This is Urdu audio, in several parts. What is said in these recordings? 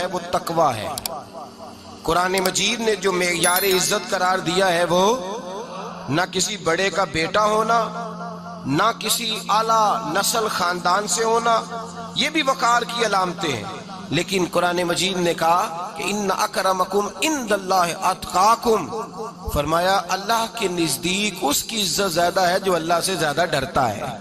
ہے وہ تقوی ہے۔ قرآن مجید نے جو معیار عزت قرار دیا ہے وہ نہ کسی بڑے کا بیٹا ہونا، نہ کسی اعلیٰ نسل خاندان سے ہونا، یہ بھی وقار کی علامتیں ہیں، لیکن قرآن مجید نے کہا کہ ان اکرمکم عند اللہ اتقاکم، فرمایا اللہ کے نزدیک اس کی عزت زیادہ ہے جو اللہ سے زیادہ ڈرتا ہے۔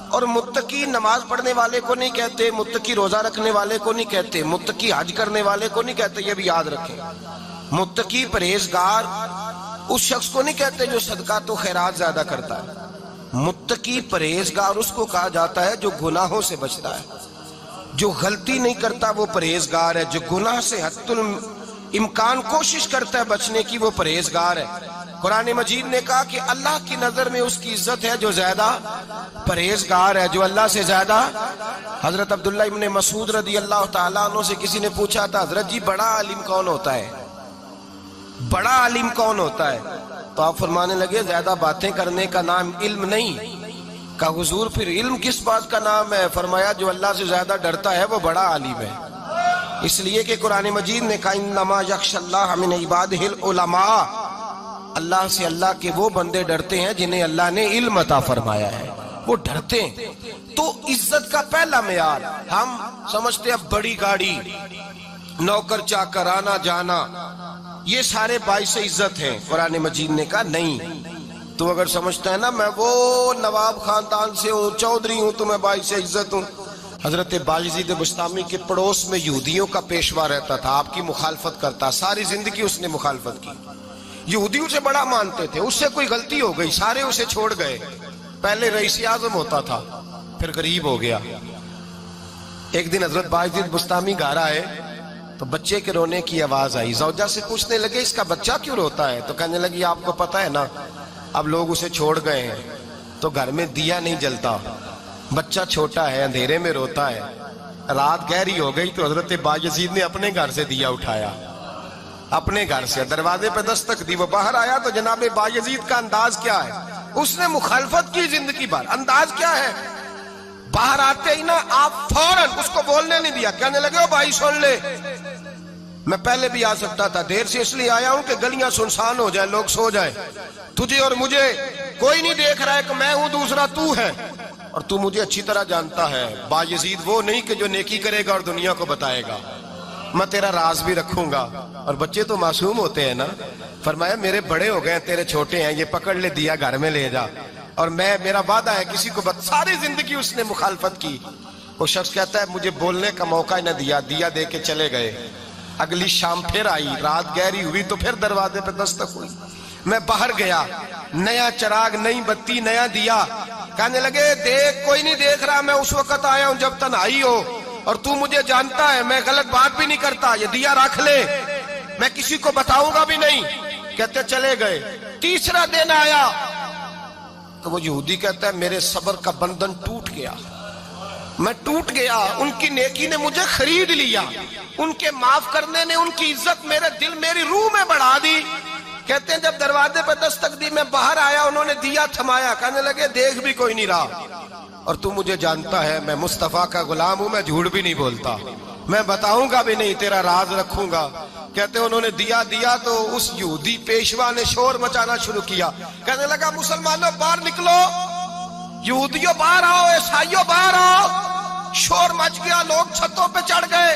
اور متقی نماز پڑھنے والے کو نہیں کہتے، متقی روزہ رکھنے والے کو نہیں کہتے، متقی حج کرنے والے کو نہیں کہتے، یہ بھی یاد رکھیں۔ متقی پرہیزگار اس شخص کو نہیں کہتے جو صدقات و خیرات زیادہ کرتا ہے، متقی پرہیزگار اس کو کہا جاتا ہے جو گناہوں سے بچتا ہے، جو غلطی نہیں کرتا وہ پرہیزگار ہے، جو گناہ سے حد الامکان کوشش کرتا ہے بچنے کی وہ پرہیزگار ہے۔ قرآن مجید نے کہا کہ اللہ کی نظر میں اس کی عزت ہے جو زیادہ پرہیزگار ہے، جو اللہ سے زیادہ۔ حضرت عبداللہ ابن مسعود رضی اللہ تعالیٰ عنہ سے کسی نے پوچھا تھا حضرت جی بڑا عالم کون ہوتا ہے، بڑا عالم کون ہوتا ہے؟ تو آپ فرمانے لگے زیادہ باتیں کرنے کا نام علم نہیں۔ کہا حضور پھر علم کس بات کا نام ہے؟ فرمایا جو اللہ سے زیادہ ڈرتا ہے وہ بڑا عالم ہے، اس لیے کہ قرآن مجید نے کہا انما یخشی اللہ من عبادہ العلماء، اللہ سے اللہ کے وہ بندے ڈرتے ہیں جنہیں اللہ نے علم عطا فرمایا ہے، وہ ڈرتے ہیں۔ تو عزت کا پہلا معیار ہم سمجھتے ہیں بڑی گاڑی، نوکر چاکر، آنا جانا، یہ سارے باعث عزت ہیں۔ قرآن مجید نے کہا نہیں، تو اگر سمجھتا ہے نا میں وہ نواب خاندان سے ہوں، چودھری ہوں، تو میں باعث عزت ہوں۔ حضرت بایزید بسطامی کے پڑوس میں یہودیوں کا پیشوا رہتا تھا، آپ کی مخالفت کرتا، ساری زندگی اس نے مخالفت کی، یہودی اسے بڑا مانتے تھے، اس سے کوئی غلطی ہو گئی سارے اسے چھوڑ گئے، پہلے رئیس اعظم ہوتا تھا پھر غریب ہو گیا۔ ایک دن حضرت بایزید بسطامی گھر آئے تو بچے کے رونے کی آواز آئی، زوجہ سے پوچھنے لگے اس کا بچہ کیوں روتا ہے؟ تو کہنے لگی آپ کو پتہ ہے نا اب لوگ اسے چھوڑ گئے ہیں تو گھر میں دیا نہیں جلتا، بچہ چھوٹا ہے اندھیرے میں روتا ہے۔ رات گہری ہو گئی تو حضرت بایزید نے اپنے گھر سے دیا اٹھایا، اپنے گھر سے دروازے پہ دستک دی، وہ باہر آیا تو جناب بایزید کا انداز کیا ہے؟ اس نے مخالفت کی زندگی بھر، انداز کیا ہے؟ باہر آتے ہی نا آپ فوراً اس کو بولنے نہیں دیا، کہنے لگے او بھائی سن لے، میں پہلے بھی آ سکتا تھا، دیر سے اس لیے آیا ہوں کہ گلیاں سنسان ہو جائیں، لوگ سو جائیں، تجھے اور مجھے کوئی نہیں دیکھ رہا ہے کہ میں ہوں دوسرا تو ہے، اور تو مجھے اچھی طرح جانتا ہے بایزید وہ نہیں کہ جو نیکی کرے گا اور دنیا کو بتائے گا، میں تیرا راز بھی رکھوں گا۔ اور بچے تو معصوم ہوتے ہیں نا، فرمایا میرے بڑے ہو گئے تیرے چھوٹے ہیں، یہ پکڑ لے دیا گھر میں لے جا، اور میرا وعدہ ہے کسی کو ساری زندگی اس نے مخالفت کی۔ وہ شخص کہتا ہے مجھے بولنے کا موقع ہی نہ دیا، دیا دے کے چلے گئے۔ اگلی شام پھر آئی، رات گہری ہوئی تو پھر دروازے پہ دستک ہوئی، میں باہر گیا، نیا چراغ، نئی بتی، نیا دیا، کہنے لگے دیکھ کوئی نہیں دیکھ رہا، میں اس وقت آیا ہوں جب تنہائی ہو، اور تو مجھے جانتا ہے میں غلط بات بھی نہیں کرتا، یہ دیا رکھ لے، میں کسی کو بتاؤں گا بھی نہیں۔ کہتے چلے گئے۔ تیسرا دن آیا تو وہ یہودی کہتا ہے میرے صبر کا بندھن ٹوٹ گیا، میں ٹوٹ گیا، ان کی نیکی نے مجھے خرید لیا، ان کے معاف کرنے نے ان کی عزت میرے دل میری روح میں بڑھا دی۔ کہتے ہیں جب دروازے پہ دستک دی میں باہر آیا، انہوں نے دیا تھمایا، کہنے لگے دیکھ بھی کوئی نہیں رہا، اور تو مجھے جانتا ہے میں مصطفیٰ کا غلام ہوں، میں جھوٹ بھی نہیں بولتا، میں بتاؤں گا بھی نہیں، تیرا راز رکھوں گا۔ کہتے ہیں انہوں نے دیا تو اس یہودی پیشوا نے شور مچانا شروع کیا، کہنے لگا مسلمانوں باہر نکلو، یہودیوں باہر آؤ، عیسائیوں باہر آؤ۔ شور مچ گیا، لوگ چھتوں پہ چڑھ گئے،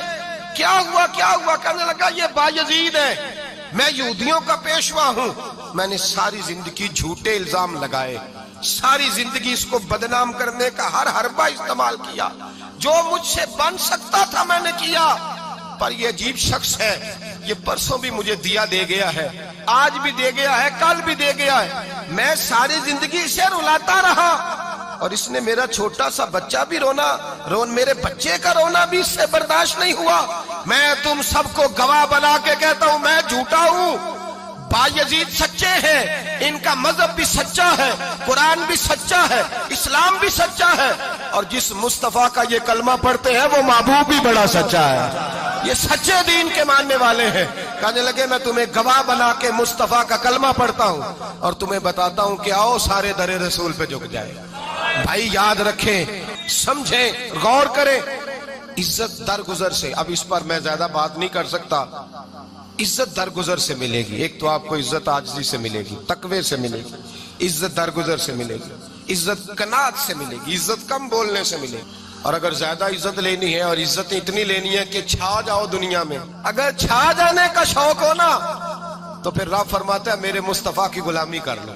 کیا ہوا کیا ہوا؟ کہنے لگا یہ بایزید ہے، میں یہودیوں کا پیشوا ہوں، میں نے ساری زندگی جھوٹے الزام لگائے، ساری زندگی اس کو بدنام کرنے کا ہر حربہ استعمال کیا، جو مجھ سے بن سکتا تھا میں نے کیا، پر یہ عجیب شخص ہے، یہ پرسوں بھی مجھے دیا دے گیا ہے، آج بھی دے گیا ہے، کل بھی دے گیا ہے، میں ساری زندگی اسے رلاتا رہا، اور اس نے میرا چھوٹا سا بچہ بھی میرے بچے کا رونا بھی اس سے برداشت نہیں ہوا۔ میں تم سب کو گواہ بنا کے کہتا ہوں میں جھوٹا ہوں، بایزید سچے ہیں، ان کا مذہب بھی سچا ہے، قرآن بھی سچا ہے، اسلام بھی سچا ہے، اور جس مصطفیٰ کا یہ کلمہ پڑھتے ہیں وہ محبوب بھی بڑا سچا ہے، یہ سچے دین کے ماننے والے ہیں۔ کہنے لگے میں تمہیں گواہ بنا کے مصطفیٰ کا کلمہ پڑھتا ہوں اور تمہیں بتاتا ہوں کہ آؤ سارے در رسول پہ جھک جائے۔ بھائی یاد رکھیں، سمجھیں، غور کریں، عزت درگزر سے، اب اس پر میں زیادہ بات نہیں کر سکتا، عزت درگزر سے ملے گی۔ ایک تو آپ کو عزت عاجزی سے ملے گی، تقوی سے ملے گی، عزت درگزر سے ملے گی، عزت قناعت سے ملے گی، عزت کم بولنے سے ملے گی۔ اور اگر زیادہ عزت لینی ہے اور عزت اتنی لینی ہے کہ چھا جاؤ دنیا میں، اگر چھا جانے کا شوق ہو نا تو پھر رب فرماتا ہے میرے مصطفیٰ کی غلامی کر لو،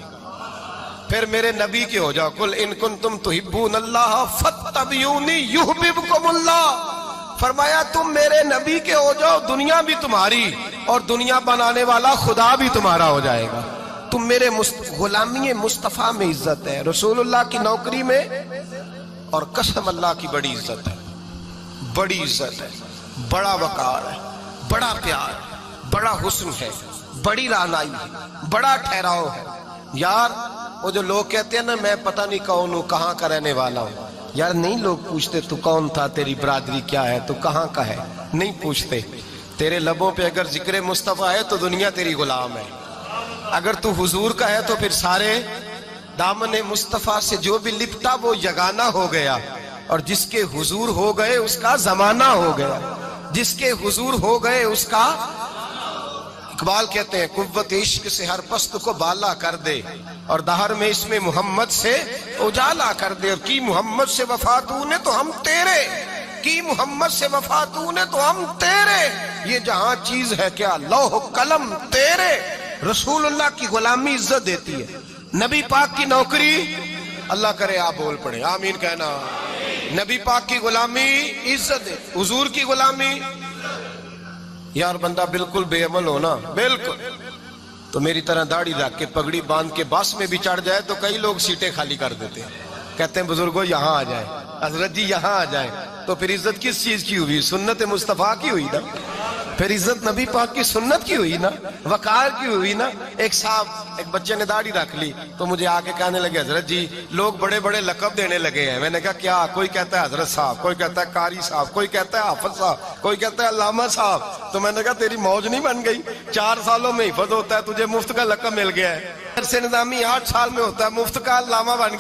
پھر میرے نبی کے ہو جاؤ۔ قل ان کنتم تحبون اللہ فاتبعونی یحببکم اللہ، فرمایا تم میرے نبی کے ہو جاؤ، دنیا بھی تمہاری اور دنیا بنانے والا خدا بھی تمہارا ہو جائے گا۔ تم میرے غلامی مصطفیٰ میں عزت ہے، رسول اللہ کی نوکری میں، اور قسم اللہ کی بڑی عزت ہے، بڑی عزت ہے، بڑا وقار ہے، بڑا پیار ہے، بڑا حسن ہے، بڑی رعنائی ہے، بڑا ٹھہراؤ ہے۔ یار وہ جو لوگ کہتے ہیں نا میں پتہ نہیں کون ہوں، کہاں کا رہنے والا ہوں، یار نہیں لوگ پوچھتے تو کون تھا، تیری برادری کیا ہے، تو کہاں کا ہے، نہیں پوچھتے۔ تیرے لبوں پہ اگر ذکر مصطفیٰ ہے تو دنیا تیری غلام ہے، اگر تو حضور کا ہے تو پھر سارے دامن مصطفیٰ سے جو بھی لپٹا وہ یگانہ ہو گیا، اور جس کے حضور ہو گئے اس کا زمانہ ہو گیا، جس کے حضور ہو گئے اس کا۔ اقبال کہتے ہیں قوت عشق سے ہر پست کو بالا کر دے، اور دہر میں اس میں محمد سے اجالا کر دے، اور کی محمد سے وفا تو نے تو ہم تیرے، کی محمد سے وفا تو نے تو ہم تیرے، یہ جہاں چیز ہے کیا لوح قلم تیرے۔ رسول اللہ کی غلامی عزت دیتی ہے، نبی پاک کی نوکری، اللہ کرے آپ بول پڑے آمین کہنا، نبی پاک کی غلامی عزت دے، حضور کی غلامی۔ یار بندہ بالکل بے عمل ہونا، بالکل تو میری طرح داڑھی رکھ کے پگڑی باندھ کے بس میں بھی چڑھ جائے تو کئی لوگ سیٹیں خالی کر دیتے ہیں، کہتے ہیں بزرگوں یہاں آ جائیں، حضرت جی یہاں آ جائیں، تو پھر عزت کس چیز کی ہوئی؟ سنت مصطفیٰ کی ہوئی نا، پھر عزت نبی پاک کی سنت کی ہوئی نا، وقار کی ہوئی نا۔ ایک صاحب ایک بچے نے داڑھی رکھ لی تو مجھے آ کے کہنے لگے حضرت جی لوگ بڑے بڑے لقب دینے لگے ہیں۔ میں نے کہا کیا؟ کوئی کہتا ہے حضرت صاحب، کوئی کہتا ہے قاری صاحب، کوئی کہتا ہے حافظ صاحب، کوئی کہتا ہے علامہ صاحب۔ تو میں نے کہا تیری موج نہیں بن گئی، 4 سالوں میں حفظ ہوتا ہے، تجھے مفت کا لقب مل گیا ہے، نظامی 8 سال میں ہوتا ہے، مفت کا علامہ بن گیا۔